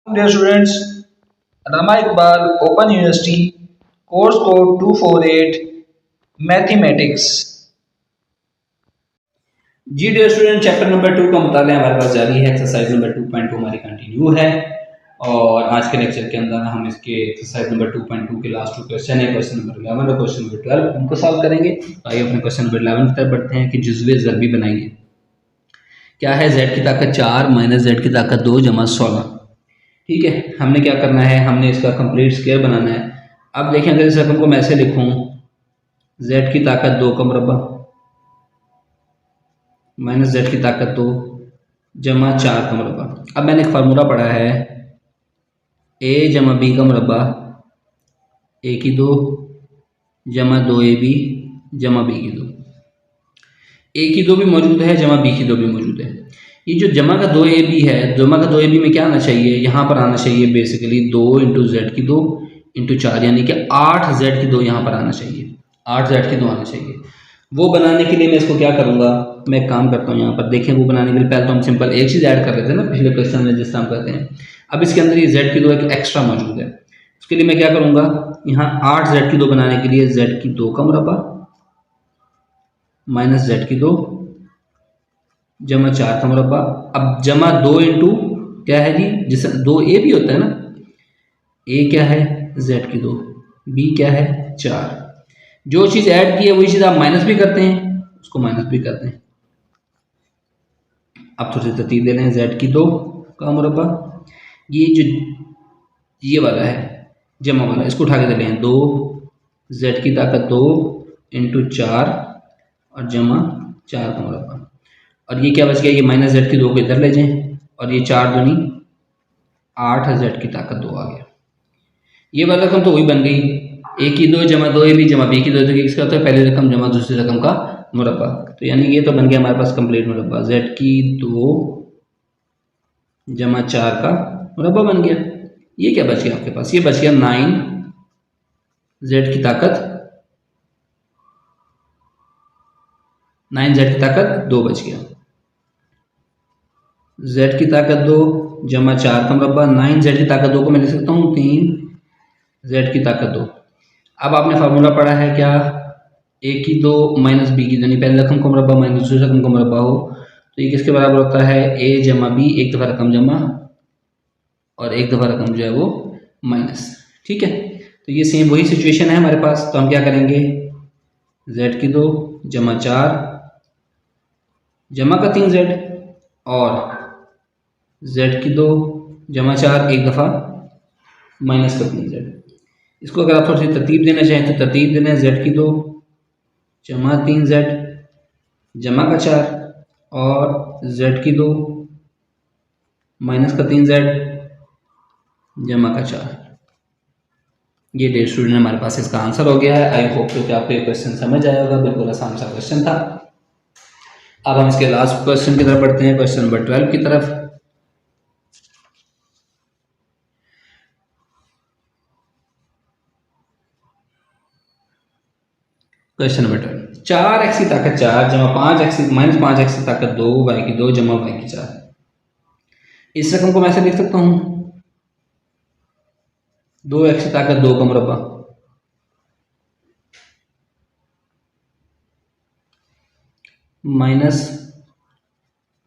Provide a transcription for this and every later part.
Dear students, Rama Iqbal, Open University, course code 248, Mathematics. जी dear student, chapter number 2 का मुताला हमारे पास जारी है। Exercise number 2.2 हमारी कंटिन्यू है और आज के लेक्चर के अंदर हम इसके एक्सरसाइज नंबर 2.2 के लास्ट 2 क्वेश्चन है, क्वेश्चन नंबर 11 और क्वेश्चन नंबर 12 उनको सॉल्व करेंगे। तो आइए अपने क्वेश्चन नंबर 11 की तरफ बढ़ते हैं कि जुज़वे ज़रबी बनाइए। क्या है? z की ताकत 4 माइनस जेड की ताकत 2 जमा 16। ठीक है, हमने क्या करना है, हमने इसका कंप्लीट स्क्वायर बनाना है। अब देखें, अगर इस रकम को मैं ऐसे लिखूँ, z की ताकत 2 का मुरब्बा माइनस जेड की ताकत 2 जमा 4 का मुरब्बा। अब मैंने एक फार्मूला पढ़ा है, a जमा बी का मुरब्बा a की 2 जमा 2ab जमा b की 2। a की 2 भी मौजूद है, जमा b की 2 भी मौजूद है। ये जो जमा का 2ab है, जमा का 2ab में क्या आना चाहिए, यहाँ पर आना चाहिए बेसिकली 2 इंटू जेड की 2 इंटू 4, यानी कि 8 जेड की 2 यहाँ पर आना चाहिए, 8 जेड की 2 आना चाहिए। वो बनाने के लिए मैं इसको क्या करूँगा, मैं एक काम करता हूँ, यहाँ पर देखें, वो बनाने के लिए पहले तो हम सिंपल एक चीज़ ऐड कर लेते हैं ना, पिछले क्वेश्चन में जिस तरह हम करते हैं। अब इसके अंदर ये जेड की 2 एक एक्स्ट्रा मौजूद है, उसके लिए मैं क्या करूँगा, यहाँ 8 जेड की 2 बनाने के लिए जेड की 2 का मुरब्बा माइनस जेड की 2 जमा 4 का मुरब्बा। अब जमा 2 इंटू क्या है जी, जिससे 2a भी होता है ना, a क्या है z की 2, b क्या है 4। जो चीज़ ऐड की है वही चीज़ आप माइनस भी करते हैं, उसको माइनस भी करते हैं। अब थोड़ी सी तरतीब दे लें, z की 2 का मुरब्बा, ये जो ये वाला है जमा वाला, इसको उठा के दे लें, 2 z की ताकत 2 इंटू 4 और जमा 4 का मुरब्बा। और ये क्या बच गया, ये माइनस जेड की 2 को इधर ले जाएं और ये 4 दूनी 8 जेड की ताकत 2 आ गया। ये वाला रकम तो वही बन गई, a की 2 जमा 2ab जमा b की 2, तो इसका होता है पहली रकम जमा दूसरी रकम का मुरब्बा। तो यानी ये तो बन गया हमारे पास कंप्लीट मुरब्बा, z की 2 जमा 4 का मुरब्बा बन गया। ये क्या बच गया आपके पास, ये बच गया 9 जेड की ताकत 9 जेड की ताकत 2 बच गया, z की ताकत 2 जमा 4 का मुरब्बा, 9 जेड की ताकत 2 को मैं लिख सकता हूँ 3 जेड की ताकत 2। अब आपने फार्मूला पढ़ा है क्या, a की 2 माइनस बी की 2, यानी पहले रकम का मुरब्बा माइनस दूसरी रकम का मुरब्बा हो तो ये किसके बराबर होता है, a जमा b, एक दफ़ा रकम जमा और एक दफ़ा रकम जो है वो माइनस। ठीक है, तो ये सेम वही सिचुएशन है हमारे पास। तो हम क्या करेंगे, z की 2 जमा 4 जमा का 3 z और z की 2 जमा 4 एक दफ़ा माइनस का 3 z। इसको अगर आप थोड़ी सी तरतीब देना चाहें तो तरतीब देना है, z की 2 जमा 3 z जमा का 4 और z की 2 माइनस का 3 z जमा का 4। ये डेढ़ स्टूडेंट हमारे पास इसका आंसर हो गया है। आई होप तो कि आपको ये क्वेश्चन समझ आया होगा, बिल्कुल आसान सा क्वेश्चन था। अब हम इसके लास्ट क्वेश्चन की तरफ बढ़ते हैं, क्वेश्चन नंबर 12 की तरफ। क्वेश्चन नंबर 12, 4x की ताकत 4 जमा 5x माइनस 5x की ताकत 2 y की 2 जमा y की 4। इस रकम को मैं ऐसे लिख सकता हूँ, 2x की ताकत 2 का मुरब्बा माइनस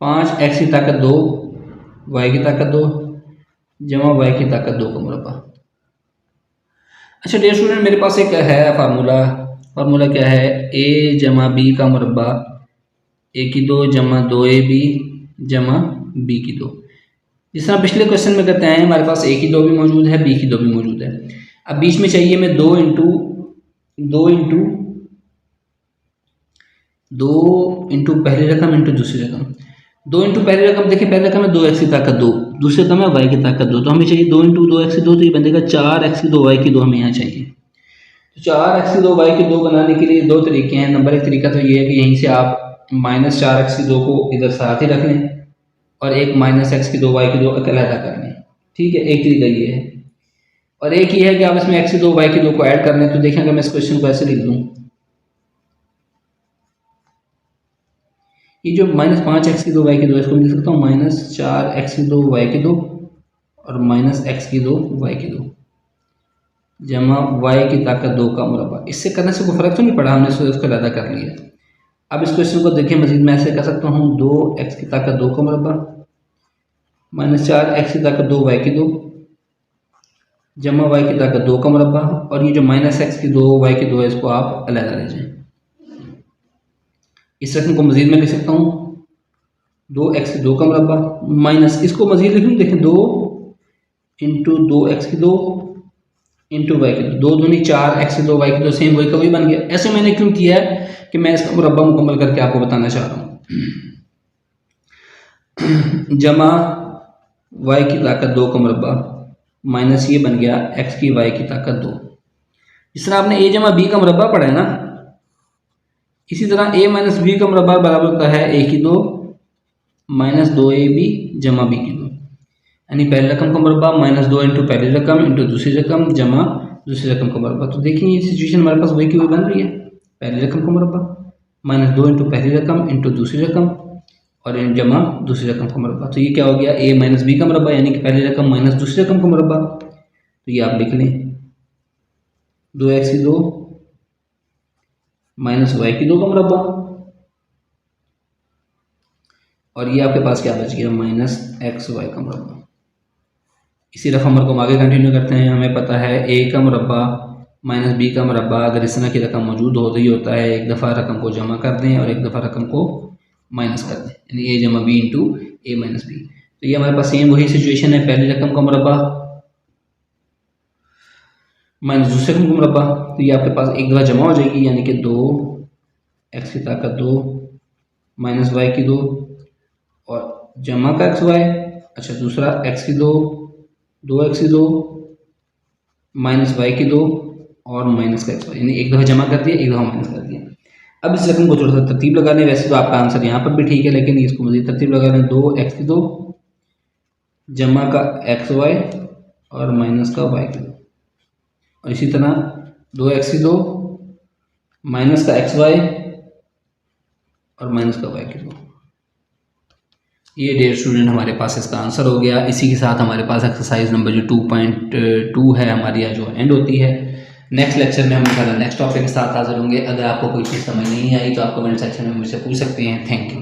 5x की ताकत 2 y की ताकत 2 जमा y की ताकत 2 का मुरब्बा। अच्छा डियर स्टूडेंट, मेरे पास एक है फार्मूला क्या है, a जमा b का मुरब्बा a की 2 जमा 2ab जमा b की 2। जिस तरह पिछले क्वेश्चन में करते हैं, हमारे पास a की 2 भी मौजूद है, b की 2 भी मौजूद है। अब बीच में चाहिए मैं 2 इंटू 2 इंटू पहली रकम इंटू दूसरी रकम। 2 इंटू पहली रकम, देखिए पहली रकम है 2x की ताकत 2, दूसरी रकम है y की ताकत 2, तो हमें चाहिए 2 इंटू 2x की 2, तो ये बनेगा 4x की 2 y की 2 हमें यहाँ चाहिए। तो 4x की 2 y की 2 बनाने के लिए दो तरीके हैं। नंबर एक तरीका तो ये है कि यहीं से आप माइनस 4x की 2 को इधर साथ ही रख लें और एक माइनस एक्स की 2 y की 2 अलग कर लें। ठीक है, एक तरीका ये है। और एक ये है कि आप इसमें x की 2 y की 2 को ऐड कर लें। तो देखें, अगर मैं इस क्वेश्चन को ऐसे लिख दूँ, ये जो माइनस 5x की 2 y की 2, इसको लिख सकता हूँ माइनस 4x की 2 y की 2 और माइनस एक्स की 2 वाई की 2 जमा वाई की ताकत 2 का मुरब्बा। इससे करने से कोई फ़र्क तो नहीं पड़ा, हमने इसको अलग कर लिया। अब इस क्वेश्चन को देखिए मजीद मैं ऐसे कर सकता हूँ 2x की ताकत 2 का मुरब्बा माइनस 4x की ताकत 2 वाई की 2 जमा वाई की ताकत 2 का मुरब्बा, और ये जो माइनस एक्स की 2 वाई की 2 है इसको आप अलग लीजिए। इस रकम को मजीद में लिख सकता हूँ 2x की 2 का मुरब्बा माइनस, इसको मजीद लिख लूँ, देखें 2 इंटू 2x की 2 इंटू वाई की 2, 2 दूनी 4x की 2 वाई की 2 सेम वही का वही बन गया। ऐसे मैंने क्यों किया है कि मैं इसका मुरब्बा मुकम्मल करके आपको बताना चाह रहा हूँ। जमा वाई की ताकत 2 का मुरब्बा माइनस ये बन गया x की वाई की ताकत 2। जिस तरह आपने a जमा b का मुरब्बा पढ़ा है ना, इसी तरह a माइनस b का मुरब्बा बराबर होता है a की 2 माइनस 2ab जमा b की 2, यानी पहली रकम का मुरब्बा माइनस 2 इंटू पहली रकम इंटू दूसरी रकम जमा दूसरी रकम का मुरब्बा। तो देखिए ये सिचुएशन हमारे पास वही की वही बन रही है, पहली रकम का मुरब्बा माइनस 2 इंटू पहली रकम इंटू दूसरी रकम और जमा दूसरी रकम का मुरब्बा। तो ये क्या हो गया a माइनस b का मुरब्बा, यानी कि पहली रकम माइनस दूसरी रकम का मुरब्बा। तो ये आप लिख लें 2x की 2 माइनस वाई की 2 का मुरब्बा, और ये आपके पास क्या बच गया माइनस एक्स वाई का मुरब्बा। इसी रकम को हम आगे कंटिन्यू करते हैं। हमें पता है a का मुरब्बा माइनस b का मुरब्बा, अगर इस तरह की रकम मौजूद हो तो ये होता है एक दफ़ा रकम को जमा कर दें और एक दफ़ा रकम को माइनस कर दें, यानी a जमा b इंटू ए माइनस बी। तो ये हमारे पास सेम वही सिचुएशन है, पहली रकम का मुरब्बा माइनस दूसरे रकम का मुरब्बा। तो ये आपके पास एक दफ़ा जमा हो जाएगी, यानी कि 2x की ताकत 2 माइनस वाई की 2 और जमा का एक्स वाई, अच्छा दूसरा x की 2 2x की 2 माइनस वाई की 2 और माइनस का एक्स वाई, यानी एक दफ़ा जमा कर दिया एक दफ़ा माइनस कर दिया। अब इस रकम को थोड़ा सा तरतीब लगा लें, वैसे तो आपका आंसर यहाँ पर भी ठीक है लेकिन इसको मज़ीद तरतीब लगा लें। 2x की 2 जमा का एक्स वाई और माइनस का वाई की 2, और इसी तरह 2x की 2 माइनस का एक्स वाई और माइनस का वाई की 2। ये डियर स्टूडेंट हमारे पास इसका आंसर हो गया। इसी के साथ हमारे पास एक्सरसाइज नंबर जो 2.2 है हमारी जो एंड होती है। नेक्स्ट लेक्चर में हम इंशाल्लाह नेक्स्ट टॉपिक के साथ हाजिर होंगे। अगर आपको कोई चीज़ समझ नहीं आई तो आप कमेंट सेक्शन में मुझसे पूछ सकते हैं। Thank you.